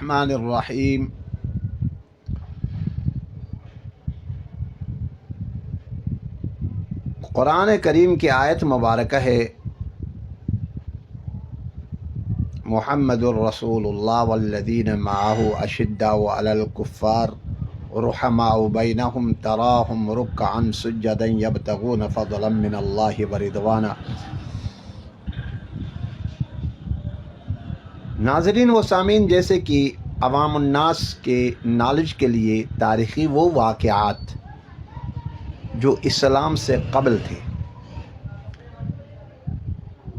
الرحمن الرحیم۔ قرآن کریم کی آیت مبارکہ ہے محمد الرسول اللہ والذین معہ اشداء علی الکفار رحماء بینہم تراہم رکعا سجدا یبتغون فضلا من اللہ ورضوانا۔ ناظرین و سامعین، جیسے کہ عوام الناس کے نالج کے لیے تاریخی وہ واقعات جو اسلام سے قبل تھے،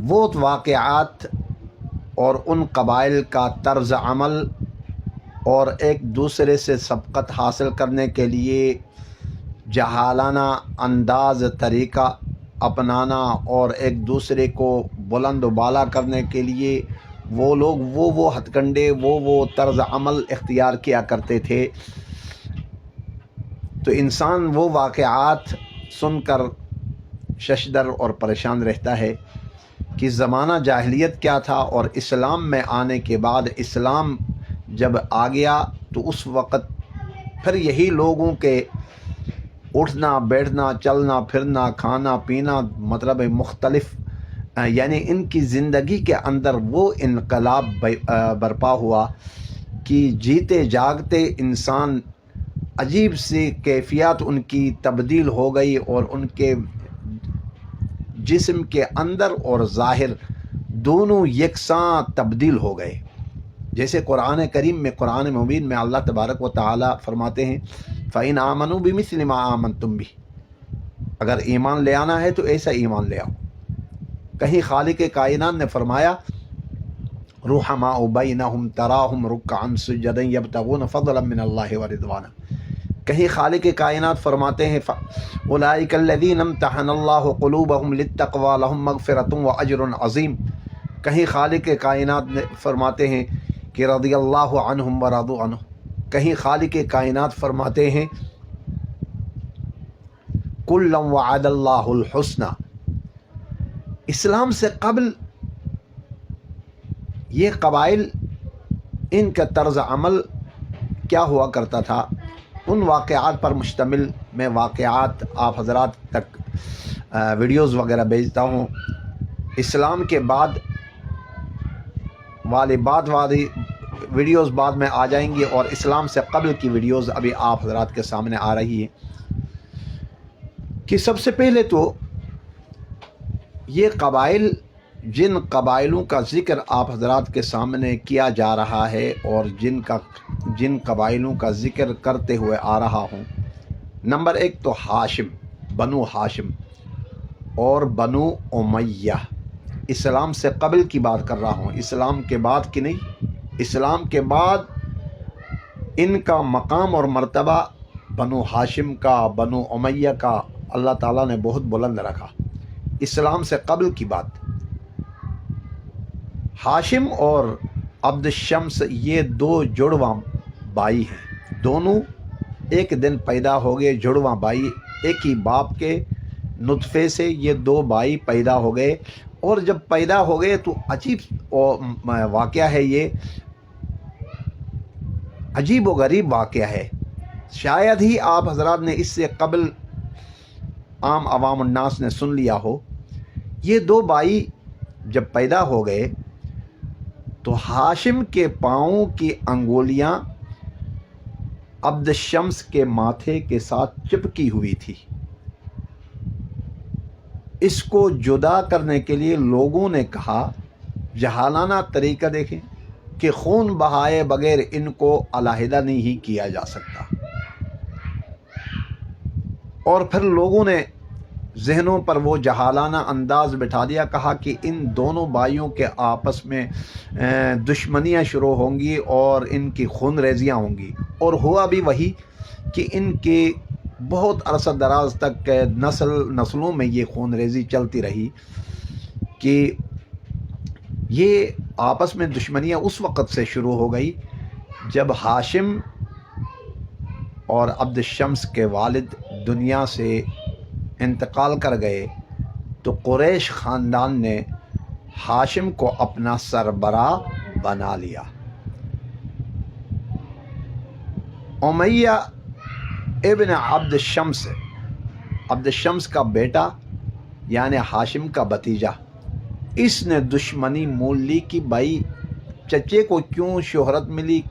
وہ واقعات اور ان قبائل کا طرز عمل اور ایک دوسرے سے سبقت حاصل کرنے کے لیے جہالانہ انداز طریقہ اپنانا اور ایک دوسرے کو بلند و بالا کرنے کے لیے وہ لوگ وہ ہتھ کنڈے وہ طرز عمل اختیار کیا کرتے تھے۔ تو انسان وہ واقعات سن کر ششدر اور پریشان رہتا ہے کہ زمانہ جاہلیت کیا تھا، اور اسلام میں آنے کے بعد اسلام جب آ گیا تو اس وقت پھر یہی لوگوں کے اٹھنا بیٹھنا چلنا پھرنا کھانا پینا مطلب مختلف، یعنی ان کی زندگی کے اندر وہ انقلاب برپا ہوا کہ جیتے جاگتے انسان عجیب سی کیفیات ان کی تبدیل ہو گئی، اور ان کے جسم کے اندر اور ظاہر دونوں یکساں تبدیل ہو گئے۔ جیسے قرآن کریم میں، قرآن مبین میں اللہ تبارک و تعالی فرماتے ہیں فَإِنْ آمَنُوا بِمِثْلِ مَا آمَنْتُمْ بِهِ، اگر ایمان لے آنا ہے تو ایسا ایمان لے آؤ۔ کہیں خالق کائنات نے فرمایا رحماء بینہم تراہم رکعا سجدا یبتغون فضلا من اللہ ورضوانا۔ کہیں خالق کائنات فرماتے ہیں اولئک الذین امتحن اللہ قلوبہم للتقوی لہم مغفرۃ واجر عظیم۔ کہیں خالق کائنات نے فرماتے ہیں کہ رضی اللہ عنہم ورضوا عنہ۔ کہیں خالق کائنات فرماتے ہیں کلا وعد اللہ الحسنی۔ اسلام سے قبل یہ قبائل، ان کا طرز عمل کیا ہوا کرتا تھا، ان واقعات پر مشتمل میں واقعات آپ حضرات تک ویڈیوز وغیرہ بھیجتا ہوں۔ اسلام کے بعد والی ویڈیوز بعد میں آ جائیں گی، اور اسلام سے قبل کی ویڈیوز ابھی آپ حضرات کے سامنے آ رہی ہیں۔ کہ سب سے پہلے تو یہ قبائل، جن قبائلوں کا ذکر آپ حضرات کے سامنے کیا جا رہا ہے اور جن قبائلوں کا ذکر کرتے ہوئے آ رہا ہوں، نمبر ایک تو ہاشم، بنو ہاشم اور بنو امیہ۔ اسلام سے قبل کی بات کر رہا ہوں، اسلام کے بعد کی نہیں۔ اسلام کے بعد ان کا مقام اور مرتبہ بنو ہاشم کا، بنو امیہ کا اللہ تعالیٰ نے بہت بلند رکھا۔ اسلام سے قبل کی بات، ہاشم اور عبد الشمس یہ دو جڑواں بھائی ہیں، دونوں ایک دن پیدا ہو گئے، جڑواں بھائی، ایک ہی باپ کے نطفے سے یہ دو بھائی پیدا ہو گئے۔ اور جب پیدا ہو گئے تو عجیب واقعہ ہے، یہ عجیب و غریب واقعہ ہے، شاید ہی آپ حضرات نے اس سے قبل عام عوام الناس نے سن لیا ہو۔ یہ دو بھائی جب پیدا ہو گئے تو ہاشم کے پاؤں کی انگولیاں عبد الشمس کے ماتھے کے ساتھ چپکی ہوئی تھی۔ اس کو جدا کرنے کے لیے لوگوں نے کہا، جہالانہ طریقہ دیکھیں کہ خون بہائے بغیر ان کو علیحدہ نہیں کیا جا سکتا۔ اور پھر لوگوں نے ذہنوں پر وہ جہالانہ انداز بٹھا دیا، کہا کہ ان دونوں بھائیوں کے آپس میں دشمنیاں شروع ہوں گی اور ان کی خون ریزیاں ہوں گی۔ اور ہوا بھی وہی کہ ان کی بہت عرصہ دراز تک نسلوں میں یہ خون ریزی چلتی رہی کہ یہ آپس میں دشمنیاں اس وقت سے شروع ہو گئی جب ہاشم اور عبد الشمس کے والد دنیا سے انتقال کر گئے، تو قریش خاندان نے ہاشم کو اپنا سربراہ بنا لیا۔ उमैया इब्न अब्द शम्स, अब्द शम्स का बेटा यानी हाशिम का भतीजा, इसने दुश्मनी मोल ली कि भाई चचे को क्यों शोहरत मिली,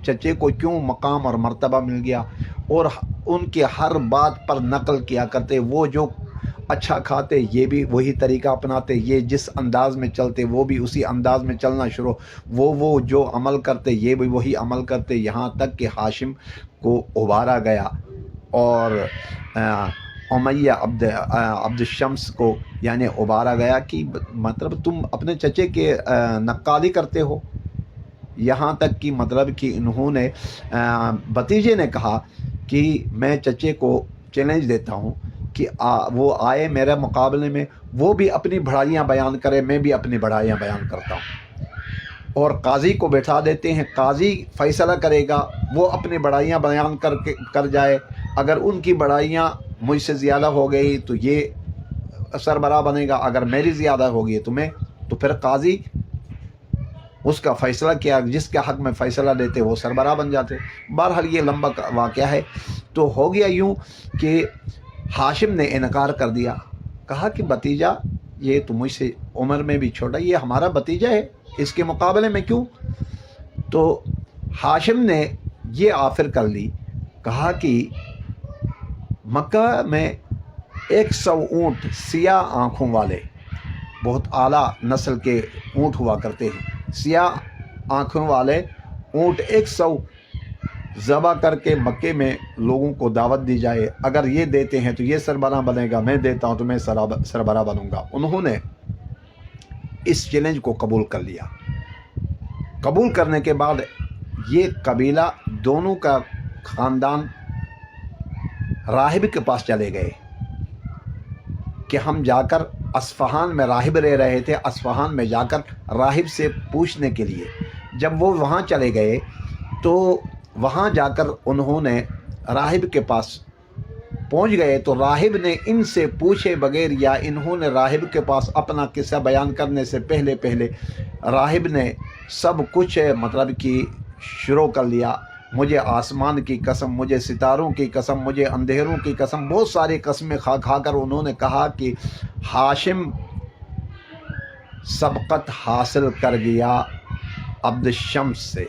चचे को क्यों मकाम और मर्तबा मिल गया, और उनके हर बात पर नकल किया करते। वो जो अच्छा खाते ये भी वही तरीका अपनाते, ये जिस अंदाज में चलते वो भी उसी अंदाज में चलना शुरू, वो जो अमल करते ये भी वही अमल करते, यहाँ तक कि हाशिम को उबारा गया और उमैया अब्द शम्स को यानी उबारा गया कि मतलब तुम अपने चचे के नक्काली करते हो। यहाँ तक कि मतलब कि इन्होंने भतीजे ने कहा कि मैं चचे को चैलेंज देता हूँ कि वो आए मेरे मुकाबले में, वो भी अपनी बढ़ाइयाँ बयान करे, मैं भी अपनी बढ़ाइयाँ बयान करता हूँ, और काजी को बैठा देते हैं, काजी फैसला करेगा, वो अपनी बढ़ाइयाँ बयान कर जाए, अगर उनकी बढ़ाइयाँ मुझसे ज़्यादा हो गई तो ये सरबराह बनेगा, अगर मेरी ज़्यादा होगी तो फिर काजी उसका फ़ैसला किया, जिसके हक़ में फ़ैसला देते वो सरबराह बन जाते। बहरहाल ये लंबा वाक़या है। तो हो गया यूँ कि हाशिम ने इनकार कर दिया, कहा कि भतीजा ये तो मुझसे उम्र में भी छोटा, ये हमारा भतीजा है, इसके मुकाबले में क्यों। तो हाशिम ने ये ऑफ़र कर ली, कहा कि मक्का में 100 ऊँट सियाह आँखों वाले, बहुत आला नस्ल के ऊँट हुआ करते हैं, सियाह आँखों वाले ऊँट 100 ज़बा करके मक्के में लोगों को दावत दी जाए, अगर ये देते हैं तो ये सरबराह बनेगा, मैं देता हूँ तो मैं सरबराह बनूंगा। उन्होंने इस चैलेंज को कबूल कर लिया। कबूल करने के बाद ये कबीला दोनों का ख़ानदान राहिब के पास चले गए कि हम जाकर अस्फ़हान में राहिब रह रहे थे, अस्फ़हान में जाकर राहिब से पूछने के लिए। जब वो वहाँ चले गए तो वहाँ जाकर उन्होंने राहिब के पास पहुँच गए तो राहिब ने इनसे पूछे बगैर या इन्होंने राहिब के पास अपना किस्सा बयान करने से पहले राहिब ने सब कुछ मतलब कि शुरू कर लिया। मुझे आसमान की कसम, मुझे सितारों की कसम, मुझे अंधेरों की कसम, बहुत सारी कस्में खा कर उन्होंने कहा कि हाशिम सबकत हासिल कर गया अब्द शम्स से,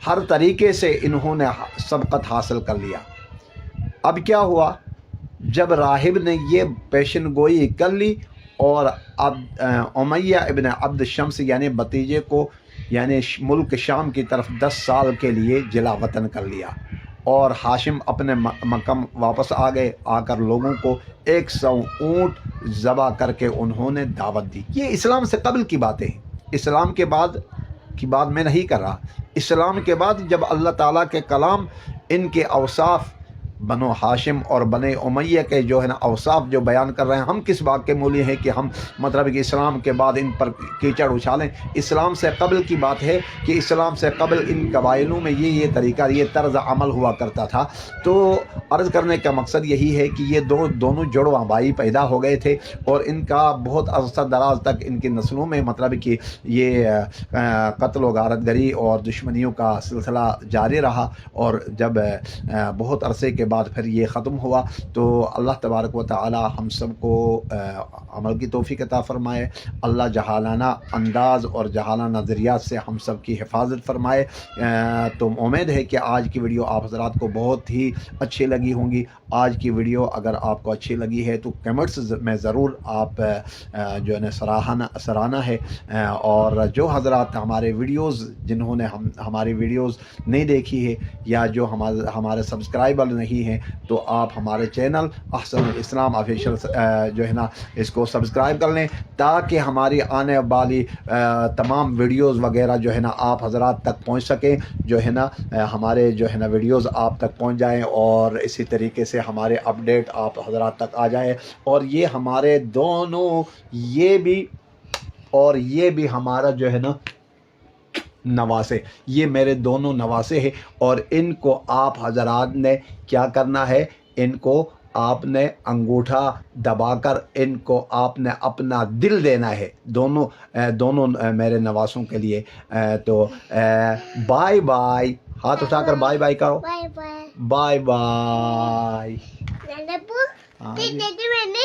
हर तरीके से इन्होंने सबकत हासिल कर लिया। अब क्या हुआ, जब राहिब ने ये पेशन गोई कर ली और अब उमैया इब्न अब्द शम्स यानी भतीजे को यानी मुल्क शाम की तरफ 10 साल के लिए जिला वतन कर लिया, और हाशिम अपने मकम वापस आ गए। आकर लोगों को 100 ऊँट ज़बा करके उन्होंने दावत दी। ये इस्लाम से कबल की बातें हैं, इस्लाम के बाद की बात मैं नहीं कर रहा। इस्लाम के बाद जब अल्लाह ताला के कलाम इनके औसाफ बनो हाशिम और बने उमैया के जो है ना औसाफ जो बयान कर रहे हैं, हम किस बात के मूल्य हैं कि हम मतलब कि इस्लाम के बाद इन पर कीचड़ उछालें। इस्लाम से कबल की बात है कि इस्लाम से कबल इन कबाइलों में ये तरीका, ये तर्ज अमल हुआ करता था। तो अर्ज़ करने का मकसद यही है कि ये दोनों जुड़वा भाई पैदा हो गए थे और इनका बहुत अरसा दराज तक इनकी नस्लों में मतलब कि ये कत्ल व गारतगरी और दुश्मनियों का सिलसिला जारी रहा, और जब बहुत अरसे के बाद फिर ये ख़त्म हुआ तो अल्लाह तबारक व तआला हम सब को अमल की तौफीक अता फ़रमाए। अल्लाह जहालाना अंदाज़ और जहालाना नज़रियात से हम सब की हिफाजत फ़रमाए। तो उम्मीद है कि आज की वीडियो आप हज़रात को बहुत ही अच्छी लगी होंगी। आज की वीडियो अगर आपको अच्छी लगी है तो कमेंट्स में ज़रूर आप जो है सराहना है, और जो हज़रात हमारे वीडियोज़ जिन्होंने हमारी वीडियोज़ नहीं देखी है या जो हमारे सब्सक्राइबर नहीं हैं, तो आप हमारे चैनल अहसन इस्लाम ऑफिशियल जो है ना इसको सब्सक्राइब कर लें, ताकि हमारी आने वाली तमाम वीडियोज़ वगैरह जो है ना आप हज़रात तक पहुंच सकें, जो है ना हमारे जो है ना वीडियोज़ आप तक पहुंच जाएं, और इसी तरीके से हमारे अपडेट आप हज़रात तक आ जाए। और ये हमारे दोनों ये भी हमारा जो है ना नवासे, ये मेरे दोनों नवासे हैं, और इनको आप हज़रात ने क्या करना है, इनको आपने अंगूठा दबाकर इनको आपने अपना दिल देना है, दोनों मेरे नवासों के लिए। तो बाय बाय। ہاتھ اٹھا کر بائے بائے کرو. Bye bye. Bye bye. نانا پو ہاں دیکھ جی. دیکھ میں نے